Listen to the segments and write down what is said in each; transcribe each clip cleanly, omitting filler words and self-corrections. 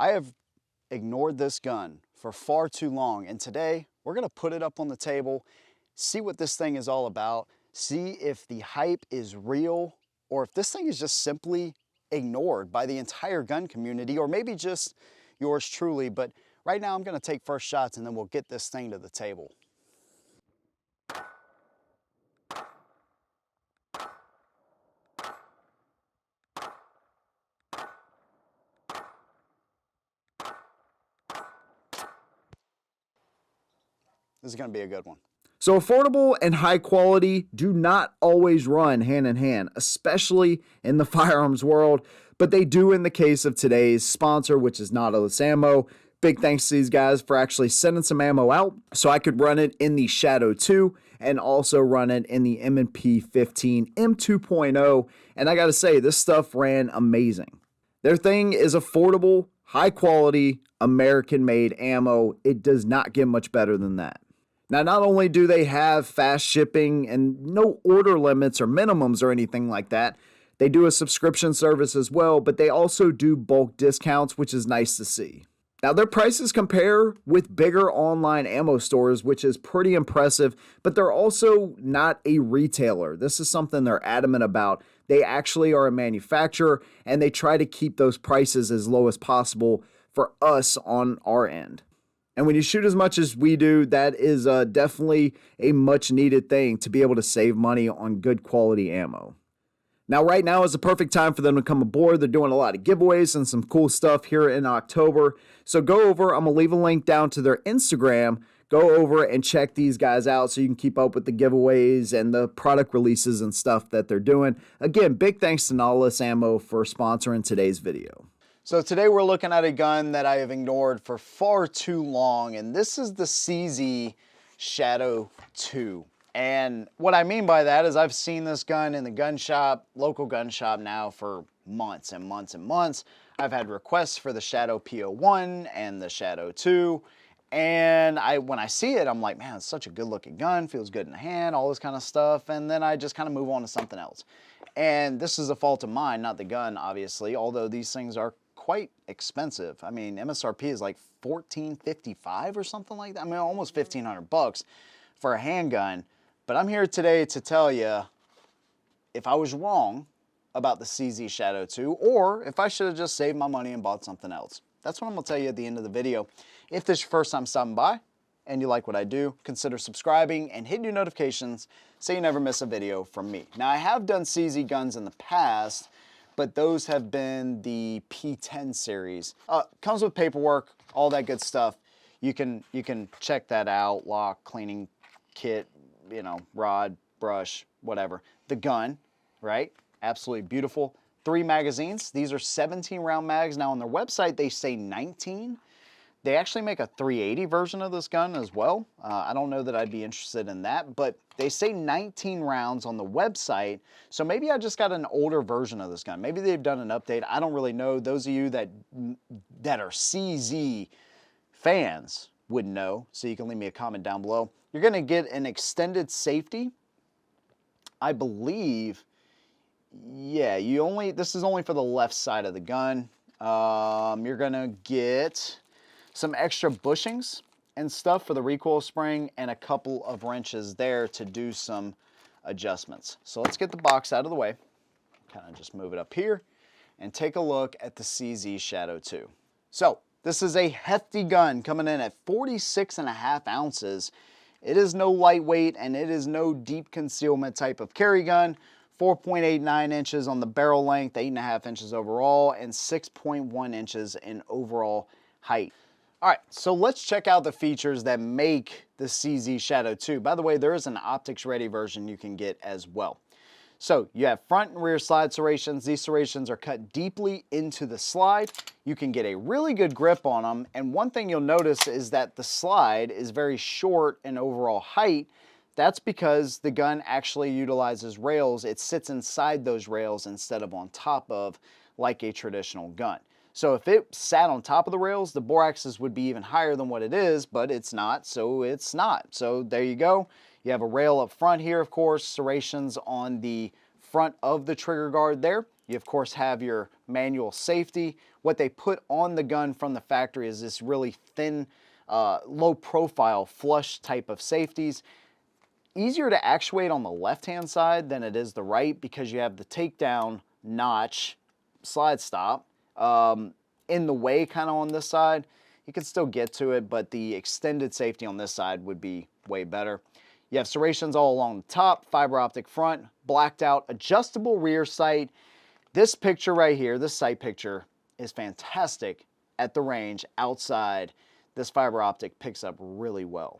I have ignored this gun for far too long, and today we're gonna put it up on the table, see what this thing is all about, see if the hype is real or if this thing is just simply ignored by the entire gun community, or maybe just yours truly. But right now I'm gonna take first shots and then we'll get this thing to the table. This is gonna be a good one. So affordable and high quality do not always run hand in hand, especially in the firearms world, but they do in the case of today's sponsor, which is Nautilus Ammo. Big thanks to these guys for actually sending some ammo out so I could run it in the Shadow 2 and also run it in the M&P 15 M2.0. And I gotta say, this stuff ran amazing. Their thing is affordable, high quality, American made ammo. It does not get much better than that. Now, not only do they have fast shipping and no order limits or minimums or anything like that, they do a subscription service as well, but they also do bulk discounts, which is nice to see. Now, their prices compare with bigger online ammo stores, which is pretty impressive, but they're also not a retailer. This is something they're adamant about. They actually are a manufacturer, and they try to keep those prices as low as possible for us on our end. And when you shoot as much as we do, that is definitely a much needed thing to be able to save money on good quality ammo. Now, right now is the perfect time for them to come aboard. They're doing a lot of giveaways and some cool stuff here in October. So go over, I'm going to leave a link down to their Instagram. Go over and check these guys out so you can keep up with the giveaways and the product releases and stuff that they're doing. Again, big thanks to Nautilus Ammo for sponsoring today's video. So today we're looking at a gun that I have ignored for far too long, and this is the CZ Shadow 2. And what I mean by that is I've seen this gun in the gun shop, local gun shop now for months and months and months. I've had requests for the Shadow P01 and the Shadow 2, and when I see it, I'm like, man, it's such a good looking gun, feels good in the hand, all this kind of stuff, and then I just kind of move on to something else. And this is a fault of mine, not the gun, obviously, although these things are quite expensive. I mean, MSRP is like $14.55 or something like that. I mean, almost $1,500 for a handgun. But I'm here today to tell you if I was wrong about the CZ Shadow 2, or if I should have just saved my money and bought something else. That's what I'm gonna tell you at the end of the video. If this is your first time stopping by and you like what I do, consider subscribing and hitting your notifications so you never miss a video from me. Now, I have done CZ guns in the past, but those have been the P10 series. Comes with paperwork, all that good stuff. You can check that out, lock, cleaning kit, you know, rod, brush, whatever. The gun, right? Absolutely beautiful. 3 magazines. These are 17 round mags. Now on their website, they say 19. They actually make a 380 version of this gun as well. I don't know that I'd be interested in that, but they say 19 rounds on the website, so maybe I just got an older version of this gun. Maybe they've done an update. I don't really know. Those of you that are CZ fans would know, so you can leave me a comment down below. You're going to get an extended safety. I believe, yeah, this is only for the left side of the gun. You're going to get some extra bushings and stuff for the recoil spring and a couple of wrenches there to do some adjustments. So let's get the box out of the way, kind of just move it up here, and take a look at the CZ Shadow 2. So this is a hefty gun coming in at 46.5 ounces. It is no lightweight and it is no deep concealment type of carry gun. 4.89 inches on the barrel length, 8.5 inches overall, and 6.1 inches in overall height. All right, so let's check out the features that make the CZ Shadow 2. By the way, there is an optics ready version you can get as well. So you have front and rear slide serrations. These serrations are cut deeply into the slide. You can get a really good grip on them. And one thing you'll notice is that the slide is very short in overall height. That's because the gun actually utilizes rails. It sits inside those rails instead of on top of, like a traditional gun. So if it sat on top of the rails, the bore axis would be even higher than what it is, but it's not, so it's not. So there you go. You have a rail up front here, of course, serrations on the front of the trigger guard there. You of course have your manual safety. What they put on the gun from the factory is this really thin, low profile flush type of safeties. Easier to actuate on the left-hand side than it is the right because you have the takedown notch slide stop in the way kind of on this side. You can still get to it, but the extended safety on this side would be way better. You have serrations all along the top, fiber optic front, blacked out, adjustable rear sight. This picture right here, this sight picture, is fantastic at the range outside. This fiber optic picks up really well.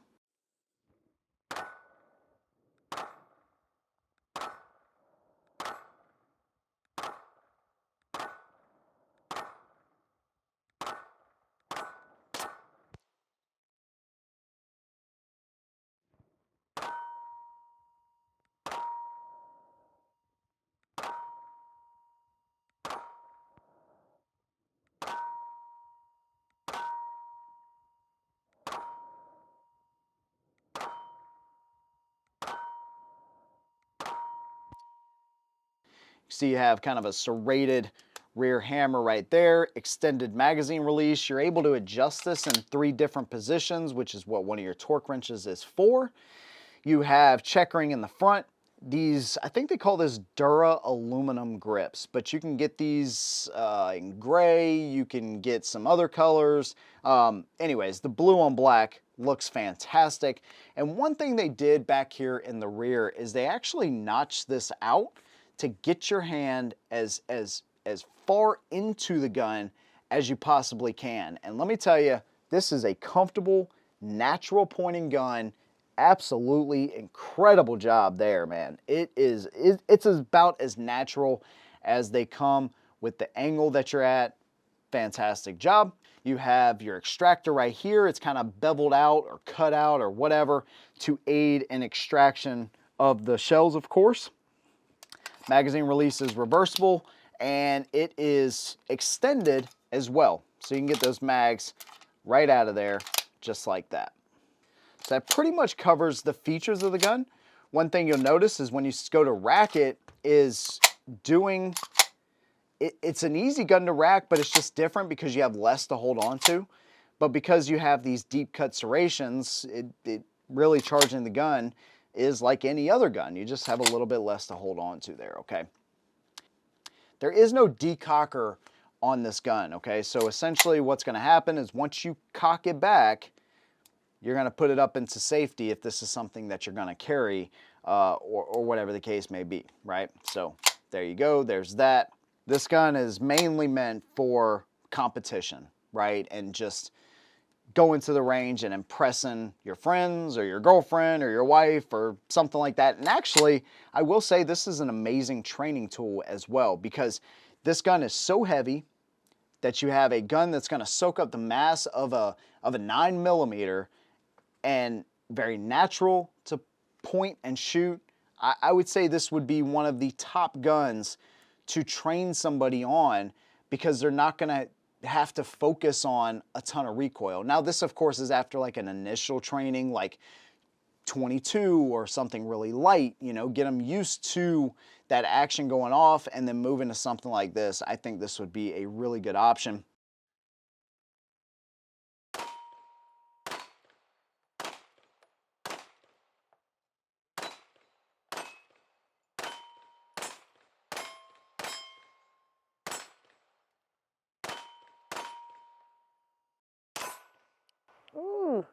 So you have kind of a serrated rear hammer right there, extended magazine release. You're able to adjust this in 3 different positions, which is what one of your torque wrenches is for. You have checkering in the front. These, I think they call this Dura aluminum grips, but you can get these in gray, you can get some other colors. Anyways, the blue on black looks fantastic. And one thing they did back here in the rear is they actually notched this out to get your hand as far into the gun as you possibly can. And let me tell you, this is a comfortable, natural pointing gun. Absolutely incredible job there, man. It's about as natural as they come with the angle that you're at. Fantastic job. You have your extractor right here. It's kind of beveled out or cut out or whatever to aid in extraction of the shells, of course. Magazine release is reversible and it is extended as well. So you can get those mags right out of there just like that. So that pretty much covers the features of the gun. One thing you'll notice is when you go to rack it is doing, it's an easy gun to rack, but it's just different because you have less to hold on to. But because you have these deep cut serrations, it really charging the gun is like any other gun. You just have a little bit less to hold on to there, okay? There is no decocker on this gun, okay? So essentially what's gonna happen is once you cock it back, you're gonna put it up into safety if this is something that you're gonna carry or whatever the case may be, right? So there you go, there's that. This gun is mainly meant for competition, right? And just going to the range and impressing your friends or your girlfriend or your wife or something like that. And actually, I will say this is an amazing training tool as well because this gun is so heavy that you have a gun that's gonna soak up the mass of a 9mm and very natural to point and shoot. I would say this would be one of the top guns to train somebody on because they're not gonna have to focus on a ton of recoil. Now this of course is after like an initial training like 22 or something really light, you know, get them used to that action going off and then move into something like this. I think this would be a really good option. Ooh.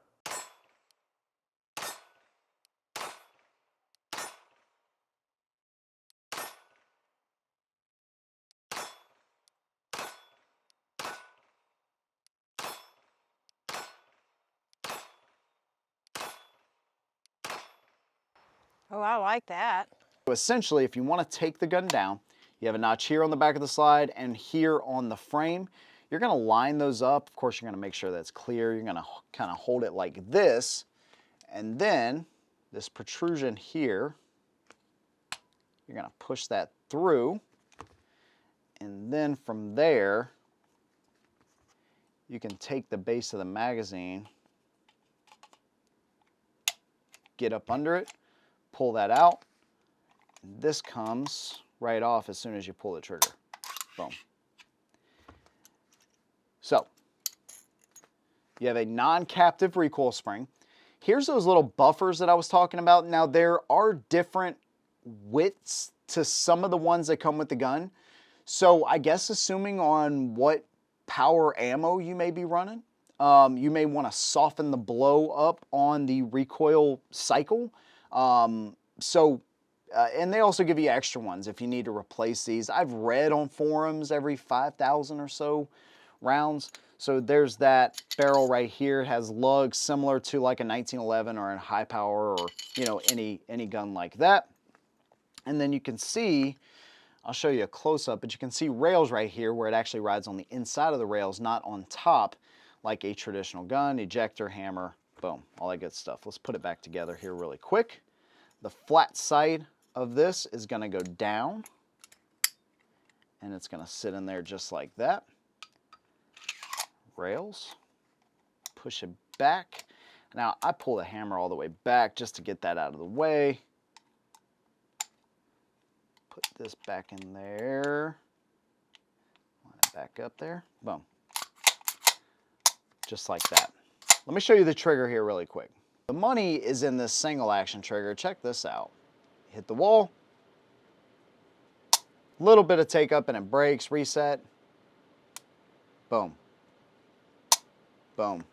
Oh, I like that. So essentially, if you want to take the gun down, you have a notch here on the back of the slide and here on the frame. You're going to line those up. Of course, you're going to make sure that's clear. You're going to kind of hold it like this. And then this protrusion here, you're going to push that through. And then from there, you can take the base of the magazine, get up under it, pull that out. This comes right off as soon as you pull the trigger. Boom. So, you have a non-captive recoil spring. Here's those little buffers that I was talking about. Now, there are different widths to some of the ones that come with the gun. So, I guess assuming on what power ammo you may be running, you may want to soften the blow up on the recoil cycle. And they also give you extra ones if you need to replace these. I've read on forums every 5,000 or so rounds. So there's that barrel right here. It has lugs similar to like a 1911 or a high power, or you know, any gun like that. And then you can see, I'll show you a close-up, but you can see rails right here where it actually rides on the inside of the rails, not on top like a traditional gun. Ejector, hammer, boom, all that good stuff. Let's put it back together here really quick. The flat side of this is going to go down, and it's going to sit in there just like that. Rails, push it back. Now I pull the hammer all the way back just to get that out of the way. Put this back in there. Line it back up there. Boom. Just like that. Let me show you the trigger here really quick. The money is in this single action trigger. Check this out. Hit the wall. Little bit of take up and it breaks. Reset. Boom. Boom.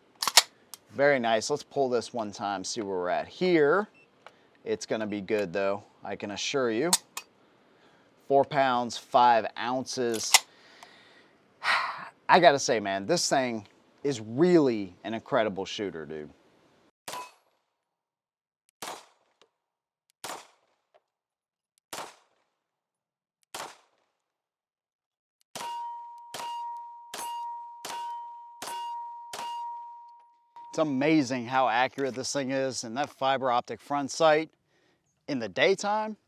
Very nice. Let's pull this one time, see where we're at here. It's going to be good though, I can assure you. 4 pounds, 5 ounces. I gotta say, man, this thing is really an incredible shooter, dude. It's amazing how accurate this thing is, and that fiber optic front sight in the daytime,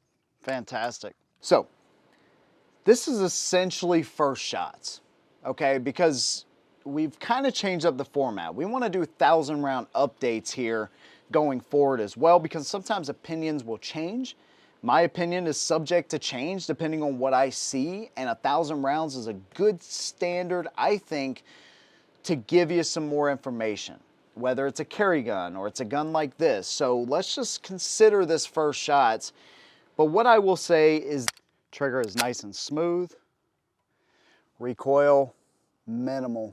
fantastic. So, this is essentially first shots, okay? Because we've kind of changed up the format. We want to do 1,000 round updates here going forward as well, because sometimes opinions will change. My opinion is subject to change depending on what I see, and 1,000 rounds is a good standard, I think, to give you some more information, whether it's a carry gun or it's a gun like this. So let's just consider this first shots. But what I will say is trigger is nice and smooth, recoil minimal.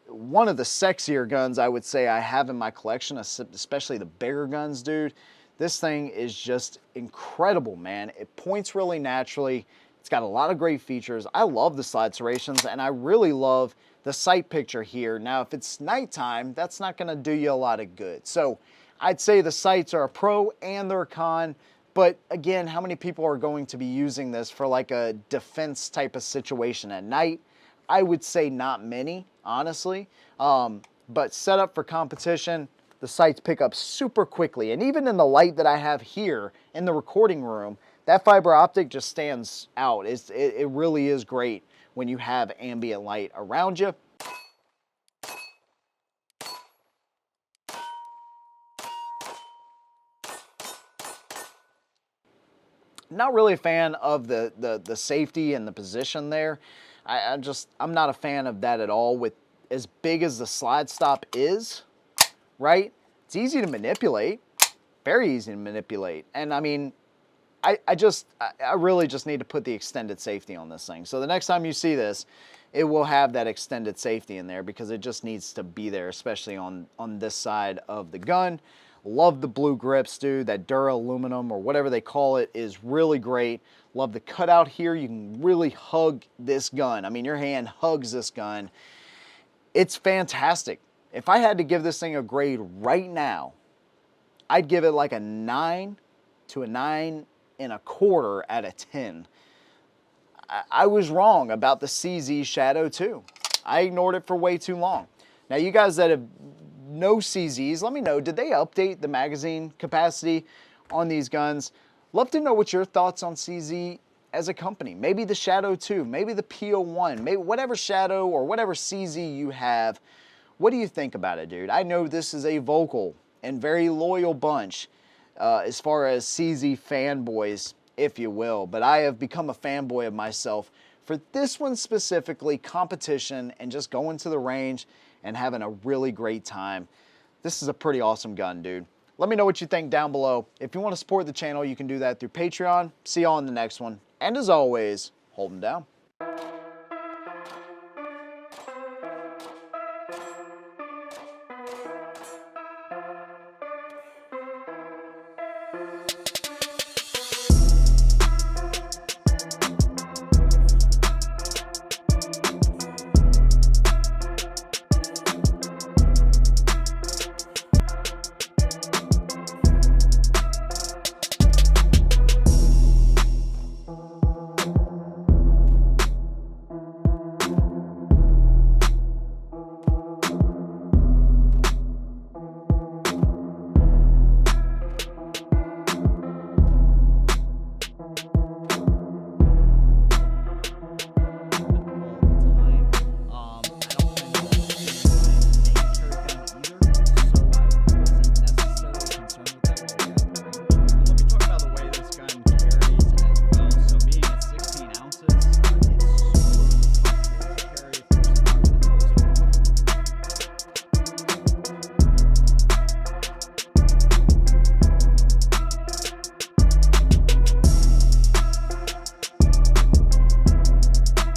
One of the sexier guns I would say I have in my collection, especially the bigger guns, dude. This thing is just incredible, man. It points really naturally. It's got a lot of great features. I love the slide serrations, and I really love the sight picture here. Now, if it's nighttime, that's not gonna do you a lot of good. So I'd say the sights are a pro and they're a con, but again, how many people are going to be using this for like a defense type of situation at night? I would say not many, honestly. But set up for competition, the sights pick up super quickly. And even in the light that I have here in the recording room, that fiber optic just stands out. It really is great when you have ambient light around you. Not really a fan of the safety and the position there. I'm not a fan of that at all. With as big as the slide stop is, right? It's easy to manipulate, very easy to manipulate. And I mean, I really just need to put the extended safety on this thing. So the next time you see this, it will have that extended safety in there because it just needs to be there, especially on this side of the gun. Love the blue grips, dude. That Dura aluminum or whatever they call it is really great. Love the cutout here. You can really hug this gun. I mean, your hand hugs this gun. It's fantastic. If I had to give this thing a grade right now, I'd give it like a 9 to a 9.25 out of 10. I was wrong about the CZ Shadow 2. I ignored it for way too long. Now, you guys that have no CZs, let me know, did they update the magazine capacity on these guns? Love to know what your thoughts on CZ as a company. Maybe the Shadow 2, maybe the PO1, maybe whatever Shadow or whatever CZ you have. What do you think about it, dude? I know this is a vocal and very loyal bunch as far as CZ fanboys, if you will, but I have become a fanboy of myself For this one specifically, competition and just going to the range and having a really great time, this is a pretty awesome gun, dude. Let me know what you think down below. If you want to support the channel, you can do that through Patreon. See y'all in the next one. And as always, hold them down.